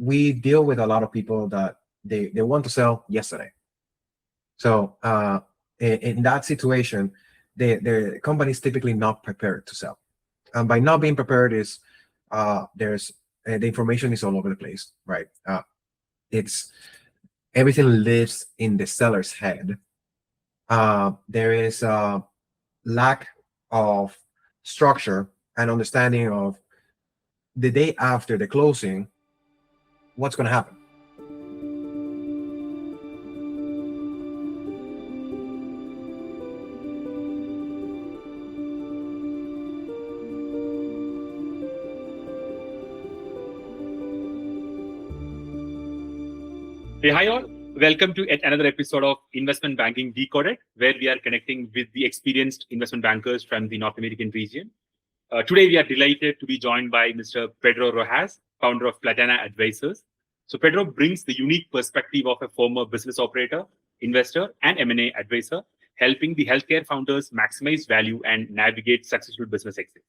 we deal with a lot of people that they want to sell yesterday. So in that situation, the company is typically not prepared to sell. And by not being prepared is there's the information is all over the place, right? It's everything lives in the seller's head. There is a lack of structure and understanding of the day after the closing, what's going to happen. Hey, hi all. Welcome to yet another episode of Investment Banking Decoded, where we are connecting with the experienced investment bankers from the North American region. Today, we are delighted to be joined by Mr. Pedro Rojas, founder of Platana Advisors. So Pedro brings the unique perspective of a former business operator, investor, and M&A advisor, helping the healthcare founders maximize value and navigate successful business exits.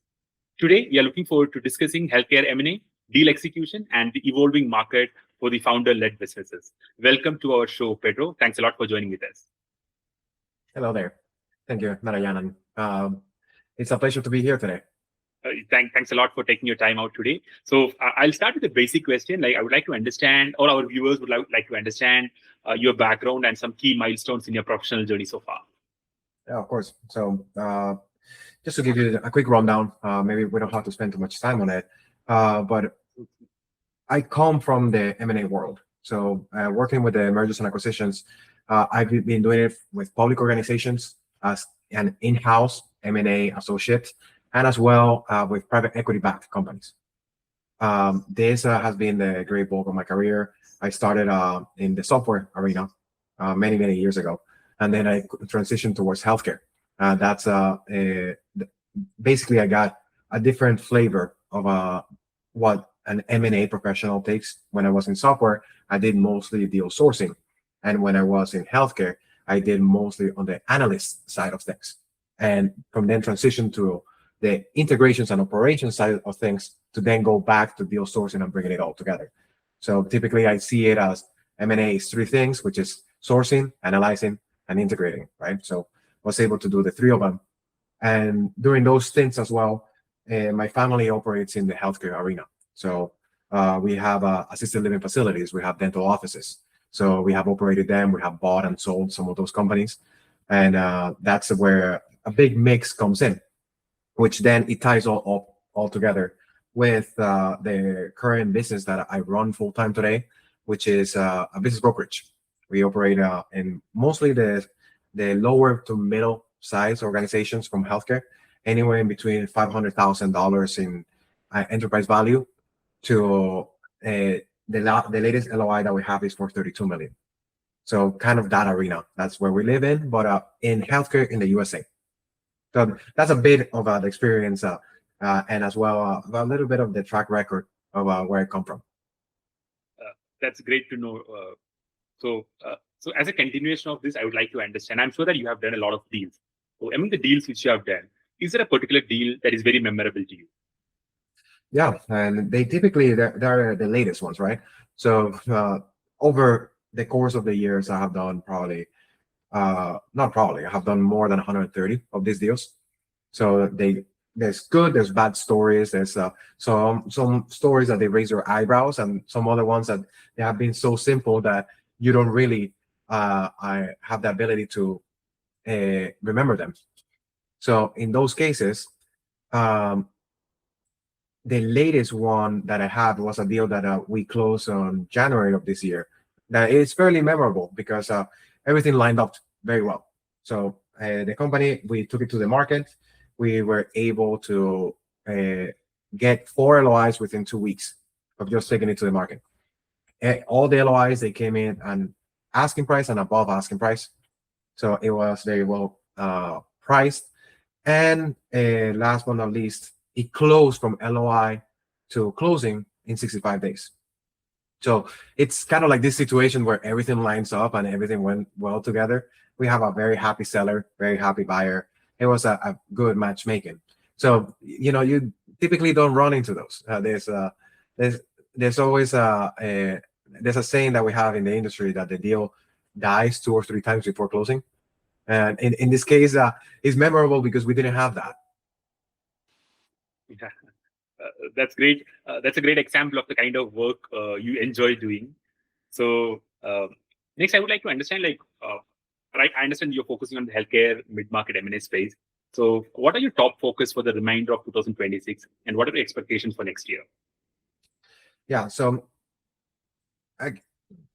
Today, we are looking forward to discussing healthcare M&A, deal execution, and the evolving market for the founder-led businesses. Welcome to our show, Pedro. Thanks a lot for joining with us. Hello there. Thank you, Narayanan. It's a pleasure to be here today. Thanks a lot for taking your time out today. So I'll start with a basic question. Like, I would like to understand, or our viewers would like to understand your background and some key milestones in your professional journey so far. Yeah, of course. So just to give you a quick rundown, maybe we don't have to spend too much time on it, but I come from the M&A world. So working with the mergers and acquisitions, I've been doing it with public organizations as an in-house M&A associate, and as well with private equity-backed companies. This has been the great bulk of my career. I started in the software arena many, many years ago, and then I transitioned towards healthcare. That's basically I got a different flavor of what an M&A professional takes. When I was in software, I did mostly deal sourcing. And when I was in healthcare, I did mostly on the analyst side of things. And from then transition to the integrations and operations side of things to then go back to deal sourcing and bringing it all together. So typically I see it as M&A is three things, which is sourcing, analyzing, and integrating, right? So I was able to do the three of them. And during those stints as well, my family operates in the healthcare arena. So we have assisted living facilities, we have dental offices. So we have operated them, we have bought and sold some of those companies. And that's where a big mix comes in, which then it ties all together with the current business that I run full-time today, which is a business brokerage. We operate in mostly the lower to middle size organizations from healthcare, anywhere in between $500,000 in enterprise value to the latest LOI that we have is for $32 million. So kind of that arena. That's where we live in, but in healthcare in the USA. So that's a bit of the experience and as well a little bit of the track record of where I come from. That's great to know. So as a continuation of this, I would like to understand, I'm sure that you have done a lot of deals. So among the deals which you have done, is there a particular deal that is very memorable to you? Yeah, and they typically, they're the latest ones, right? So over the course of the years, I have done I have done more than 130 of these deals. So there's good, there's bad stories. There's some stories that they raise your eyebrows, and some other ones that they have been so simple that you don't really I have the ability to remember them. So in those cases, the latest one that I had was a deal that we closed on January of this year. That is fairly memorable because everything lined up very well. So the company, we took it to the market. We were able to get 4 LOIs within 2 weeks of just taking it to the market. All the LOIs, they came in and asking price and above asking price. So it was very well priced. And last but not least, it closed from LOI to closing in 65 days. So it's kind of like this situation where everything lines up and everything went well together. We have a very happy seller, very happy buyer. It was a good matchmaking. So, you typically don't run into those. There's there's always there's a saying that we have in the industry that the deal dies 2 or 3 times before closing. And in this case, it's memorable because we didn't have that. Yeah, that's great. That's a great example of the kind of work you enjoy doing. So next, I would like to understand, like, right? I understand you're focusing on the healthcare mid-market M&A space. So, what are your top focus for the remainder of 2026, and what are your expectations for next year? Yeah. So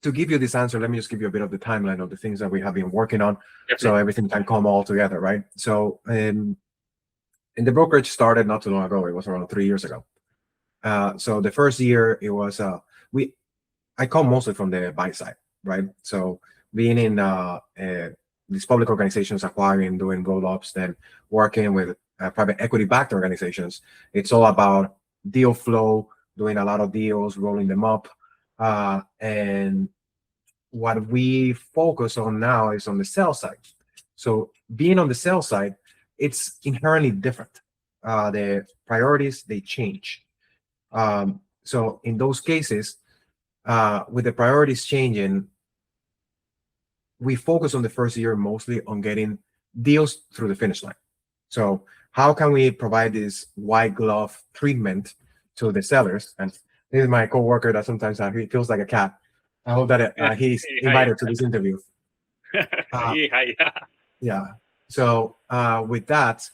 to give you this answer, let me just give you a bit of the timeline of the things that we have been working on, so everything can come all together, right? So, in the brokerage started not too long ago. It was around 3 years ago. So the first year it was I come mostly from the buy side, right? So being in these public organizations, acquiring, doing roll-ups, then working with private equity-backed organizations, it's all about deal flow, doing a lot of deals, rolling them up, and what we focus on now is on the sell side. So being on the sell side, it's inherently different. The priorities, they change. So in those cases, with the priorities changing, we focus on the first year mostly on getting deals through the finish line. So how can we provide this white glove treatment to the sellers? And this is my coworker that sometimes he feels like a cat. I hope that he's invited to this interview. Hi. Yeah. So with that,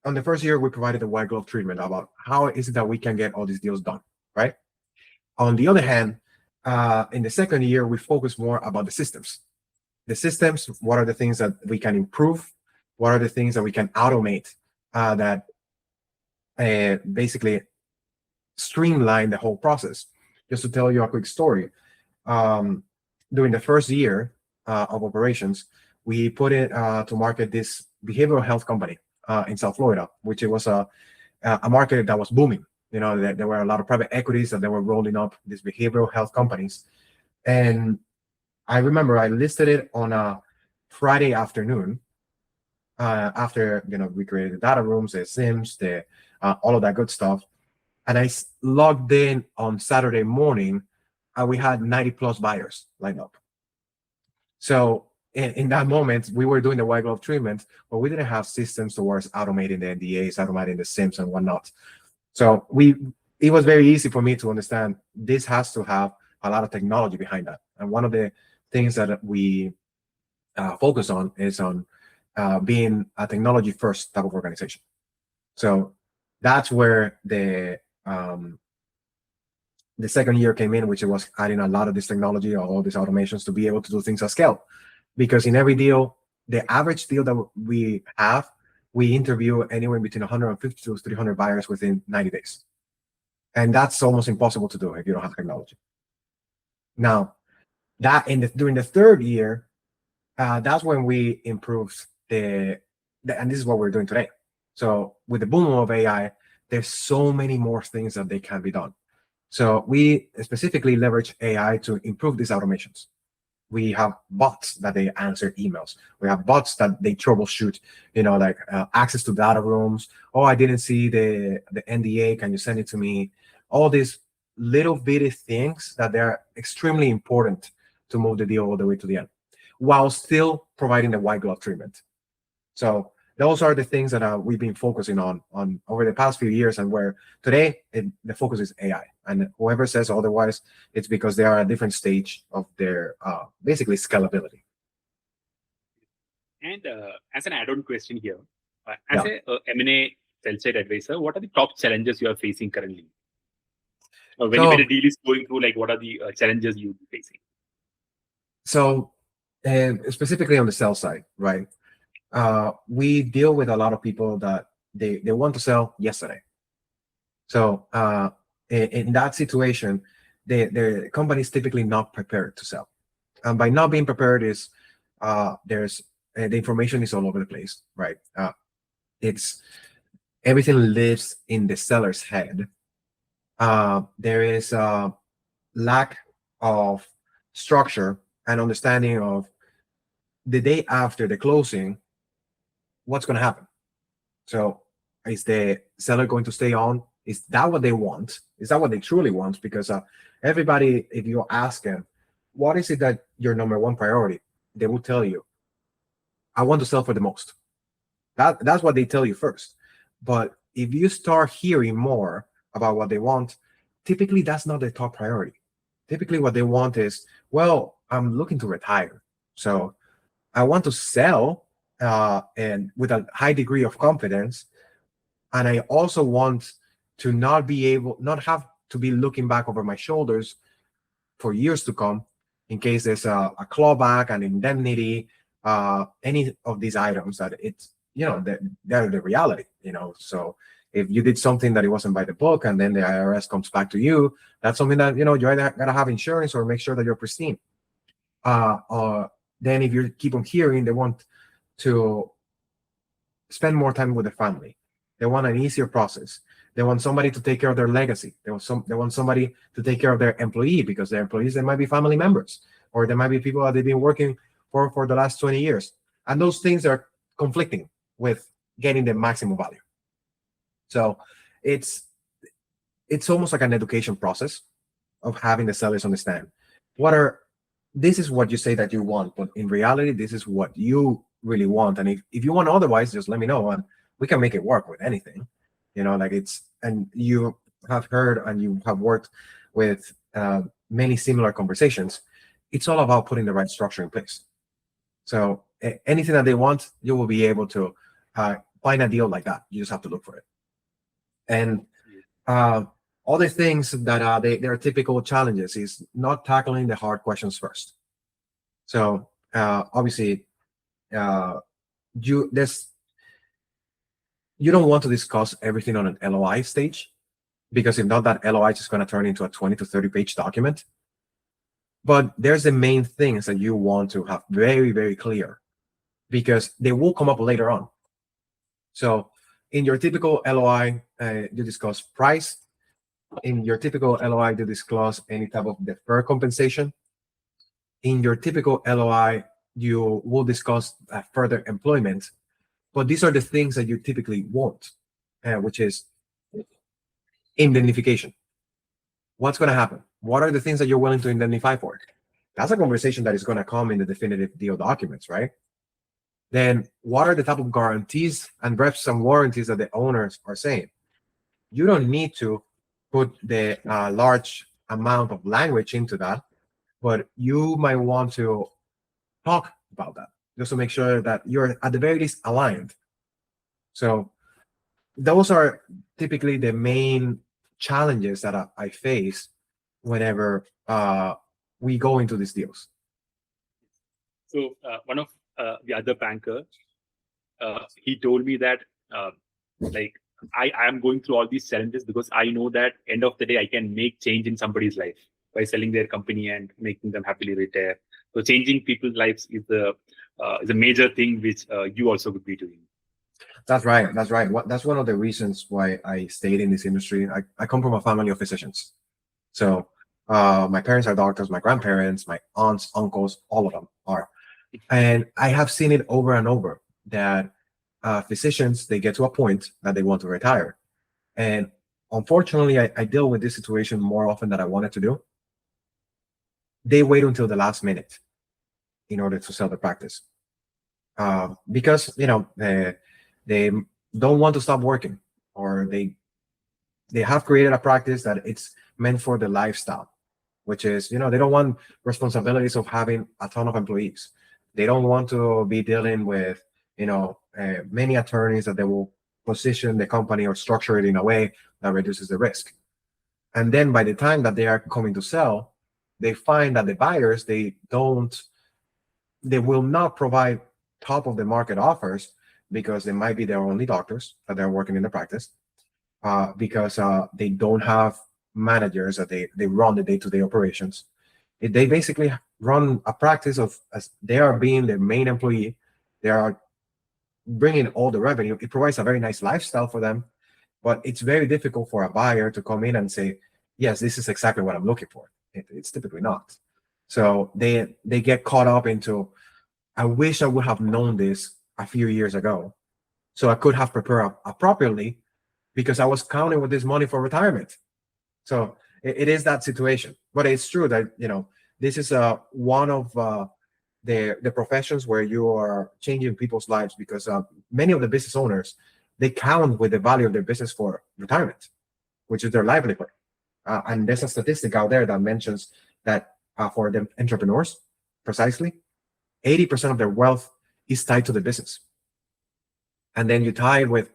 on the first year, we provided the white glove treatment about how is it that we can get all these deals done, right? On the other hand, in the second year, we focus more about the systems. The systems, what are the things that we can improve? What are the things that we can automate that basically streamline the whole process? Just to tell you a quick story, during the first year of operations, we put it to market this behavioral health company in South Florida, which it was a market that was booming. You know, there were a lot of private equities that they were rolling up these behavioral health companies. And I remember I listed it on a Friday afternoon after, we created the data rooms, the SIMs, all of that good stuff. And I logged in on Saturday morning, and we had 90 plus buyers lined up. So in that moment, we were doing the white glove treatment, but we didn't have systems towards automating the NDAs, automating the SIMs and whatnot. So it was very easy for me to understand this has to have a lot of technology behind that. And one of the things that we focus on is on being a technology first type of organization. So that's where the second year came in, which it was adding a lot of this technology, all these automations to be able to do things at scale. Because in every deal, the average deal that we have, we interview anywhere between 150 to 300 buyers within 90 days. And that's almost impossible to do if you don't have technology. Now, during the third year, that's when we improved and this is what we're doing today. So with the boom of AI, there's so many more things that they can be done. So we specifically leverage AI to improve these automations. We have bots that they answer emails. We have bots that they troubleshoot, like access to data rooms. Oh, I didn't see the NDA. Can you send it to me? All these little bitty things that they're extremely important to move the deal all the way to the end, while still providing the white glove treatment. So those are the things that we've been focusing on over the past few years, and where today the focus is AI. And whoever says otherwise, it's because they are at a different stage of their basically scalability. And as an add-on question here, as a M&A sell-side advisor, what are the top challenges you are facing currently? When a deal is going through, like, what are the challenges you're facing? So, specifically on the sell side, right? We deal with a lot of people that they want to sell yesterday. So in that situation, the company is typically not prepared to sell. And by not being prepared is there's the information is all over the place, right? It's everything lives in the seller's head. There is a lack of structure and understanding of the day after the closing, what's going to happen. So is the seller going to stay on Is that what they want? Is that what they truly want? Because everybody, if you ask them, what is it that your number one priority? They will tell you, I want to sell for the most. That's what they tell you first. But if you start hearing more about what they want, typically that's not their top priority. Typically what they want is, well, I'm looking to retire. So I want to sell and with a high degree of confidence. And I also want to not have to be looking back over my shoulders for years to come in case there's a clawback, an indemnity, any of these items that it's, they're the reality, So if you did something that it wasn't by the book and then the IRS comes back to you, that's something that, you either gotta have insurance or make sure that you're pristine. Then if you keep on hearing, they want to spend more time with the family. They want an easier process. They want somebody to take care of their legacy. They want somebody to take care of their employee, because their employees, they might be family members, or there might be people that they've been working for the last 20 years. And those things are conflicting with getting the maximum value. So it's almost like an education process of having the sellers understand this is what you say that you want, but in reality, this is what you really want. And if you want otherwise, just let me know and we can make it work with anything. And you have heard and you have worked with many similar conversations. It's all about putting the right structure in place. So anything that they want, you will be able to find a deal like that. You just have to look for it. And other things that there are typical challenges is not tackling the hard questions first. So obviously, you don't want to discuss everything on an LOI stage, because if not, that LOI is just going to turn into a 20 to 30 page document. But there's the main things that you want to have very, very clear, because they will come up later on. So in your typical LOI, you discuss price. In your typical LOI, you disclose any type of deferred compensation. In your typical LOI, you will discuss further employment. But these are the things that you typically want, which is indemnification. What's going to happen? What are the things that you're willing to indemnify for? That's a conversation that is going to come in the definitive deal documents, right? Then what are the type of guarantees and reps and warranties that the owners are saying? You don't need to put the large amount of language into that, but you might want to talk about that just to make sure that you're at the very least aligned. So those are typically the main challenges that I face whenever we go into these deals. So one of the other banker, he told me that like I am going through all these challenges because I know that end of the day I can make change in somebody's life by selling their company and making them happily retire. So changing people's lives is a major thing which you also would be doing. That's right. That's right. That's one of the reasons why I stayed in this industry. I come from a family of physicians. So my parents are doctors, my grandparents, my aunts, uncles, all of them are. And I have seen it over and over that physicians, they get to a point that they want to retire. And unfortunately, I deal with this situation more often than I wanted to do. They wait until the last minute in order to sell the practice. Because, they don't want to stop working, or they have created a practice that it's meant for the lifestyle, which is, they don't want responsibilities of having a ton of employees. They don't want to be dealing with, many attorneys that they will position the company or structure it in a way that reduces the risk. And then by the time that they are coming to sell, they find that the buyers, they will not provide top of the market offers, because they might be their only doctors that they're working in the practice, because they don't have managers that they run the day-to-day operations. They basically run a practice as they are being the main employee. They are bringing all the revenue. It provides a very nice lifestyle for them, but it's very difficult for a buyer to come in and say, yes, this is exactly what I'm looking for. It's typically not. So they get caught up into, I wish I would have known this a few years ago, so I could have prepared properly because I was counting with this money for retirement. So it is that situation. But it's true that, this is one of the professions where you are changing people's lives, because many of the business owners, they count with the value of their business for retirement, which is their livelihood. And there's a statistic out there that mentions that for the entrepreneurs, precisely, 80% of their wealth is tied to the business. And then you tie it with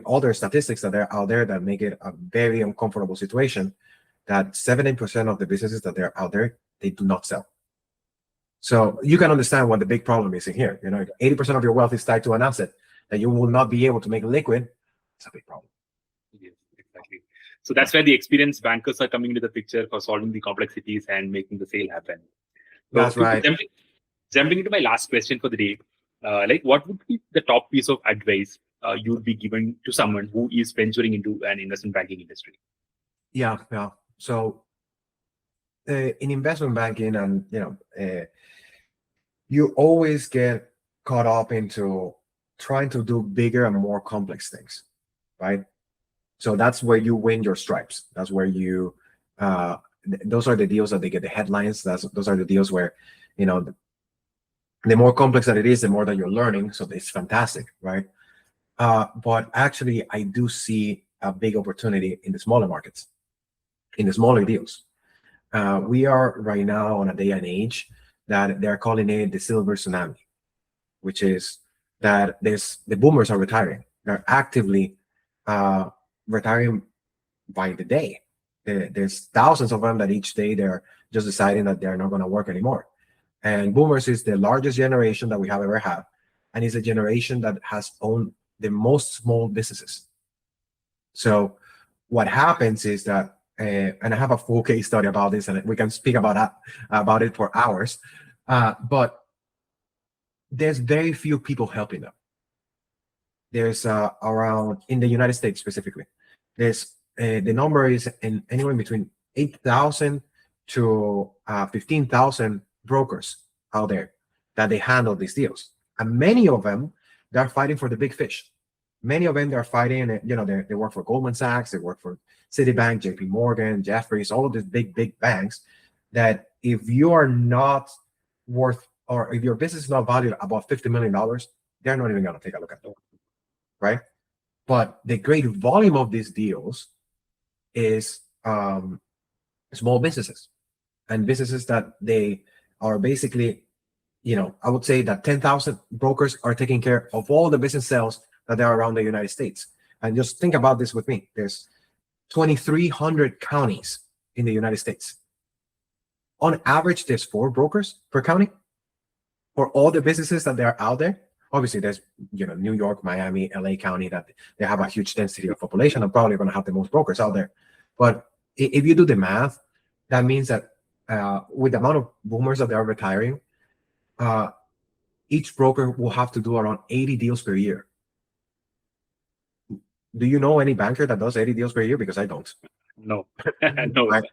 other statistics that are out there that make it a very uncomfortable situation, that 70% of the businesses that are out there, they do not sell. So you can understand what the big problem is in here. 80% of your wealth is tied to an asset that you will not be able to make liquid. It's a big problem. Yes, exactly. So that's where the experienced bankers are coming into the picture for solving the complexities and making the sale happen. So That's right. Jumping into my last question for the day, what would be the top piece of advice you would be giving to someone who is venturing into an investment banking industry? Yeah. So in investment banking, and you always get caught up into trying to do bigger and more complex things, right? So that's where you win your stripes. That's where you those are the deals that they get the headlines. Those are the deals where the more complex that it is, the more that you're learning. So it's fantastic, right? But actually, I do see a big opportunity in the smaller markets, in the smaller deals. We are right now on a day and age that they're calling it the silver tsunami, which is that the boomers are retiring. They're actively retiring by the day. There's thousands of them that each day they're just deciding that they're not going to work anymore. And boomers is the largest generation that we have ever had, and it's a generation that has owned the most small businesses. So what happens is that, and I have a full case study about this, and we can speak about it for hours, but there's very few people helping them. There's around, in the United States specifically, there's the number is anywhere between 8,000 to 15,000 brokers out there that they handle these deals, and many of them, they're fighting for the big fish. Many of them, they're fighting, they work for Goldman Sachs, they work for Citibank, JP Morgan, Jefferies, all of these big banks, that if you are not worth, or if your business is not valued above $50 million, they're not even going to take a look at it, right? But the great volume of these deals is small businesses, and businesses that they are basically, I would say that 10,000 brokers are taking care of all the business sales that are around the United States. And just think about this with me. There's 2,300 counties in the United States. On average, there's 4 brokers per county for all the businesses that are out there. Obviously, there's New York, Miami, LA County, that they have a huge density of population and probably going to have the most brokers out there. But if you do the math, that means that with the amount of boomers that they are retiring, each broker will have to do around 80 deals per year. Do you know any banker that does 80 deals per year? Because I don't. No. No. Right.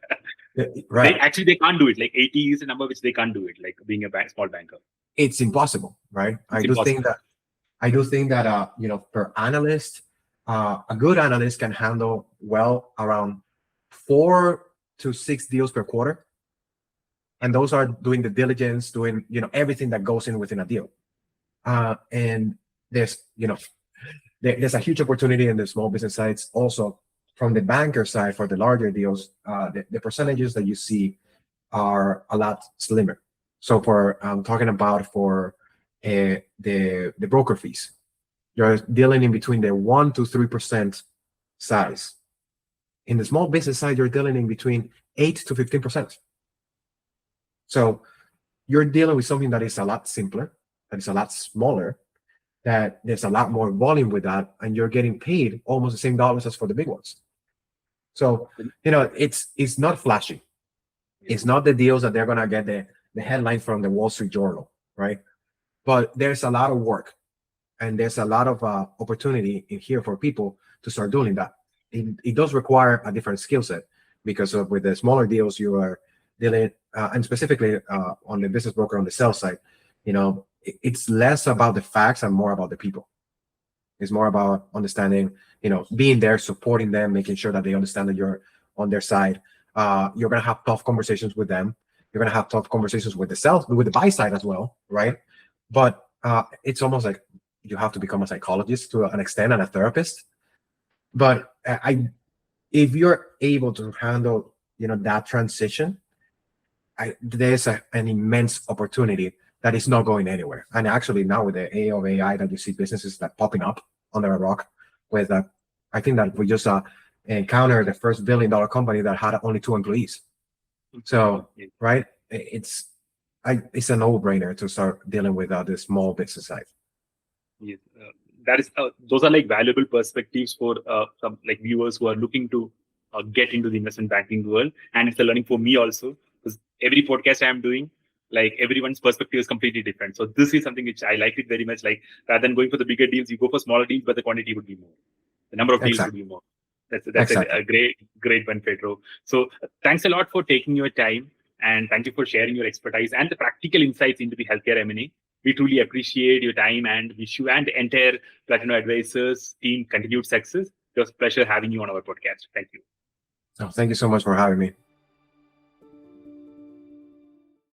Right. They can't do it. Like 80 is a number which they can't do it, like being a small banker. It's impossible, right? I do think that per analyst, a good analyst can handle well around 4 to 6 deals per quarter. And those are doing the diligence, doing everything that goes in within a deal. And there's a huge opportunity in the small business sides. Also, from the banker side, for the larger deals, the percentages that you see are a lot slimmer. So I'm talking about for the broker fees, you're dealing in between the 1 to 3% size. In the small business side, you're dealing in between 8 to 15%. So you're dealing with something that is a lot simpler, that is a lot smaller, that there's a lot more volume with that, and you're getting paid almost the same dollars as for the big ones. So, it's not flashy. It's not the deals that they're going to get the headline from the Wall Street Journal, right? But there's a lot of work, and there's a lot of opportunity in here for people to start doing that. It does require a different skill set, because with the smaller deals, you are dealing, and specifically on the business broker on the sales side, it's less about the facts and more about the people. It's more about understanding, being there, supporting them, making sure that they understand that you're on their side. You're gonna have tough conversations with them. You're gonna have tough conversations with the buy side as well, right? But it's almost like you have to become a psychologist to an extent and a therapist. But if you're able to handle, that transition, there's an immense opportunity that is not going anywhere. And actually, now with the age of AI, that you see businesses that popping up under a rock. With I think that we just encountered the first $1 billion company that had only 2 employees. So, right, it's a no-brainer to start dealing with the small business side. Yes, those are like valuable perspectives for some like viewers who are looking to get into the investment banking world, and it's a learning for me also, because every podcast I am doing, like everyone's perspective is completely different. So this is something which I like it very much. Like rather than going for the bigger deals, you go for smaller deals, but the quantity would be more. The number of deals would be more. That's Exactly. a great one, Pedro. So thanks a lot for taking your time, and thank you for sharing your expertise and the practical insights into the healthcare M&A. We truly appreciate your time and wish you and the entire Platinum Advisors team continued success. It was a pleasure having you on our podcast. Thank you. Thank you so much for having me.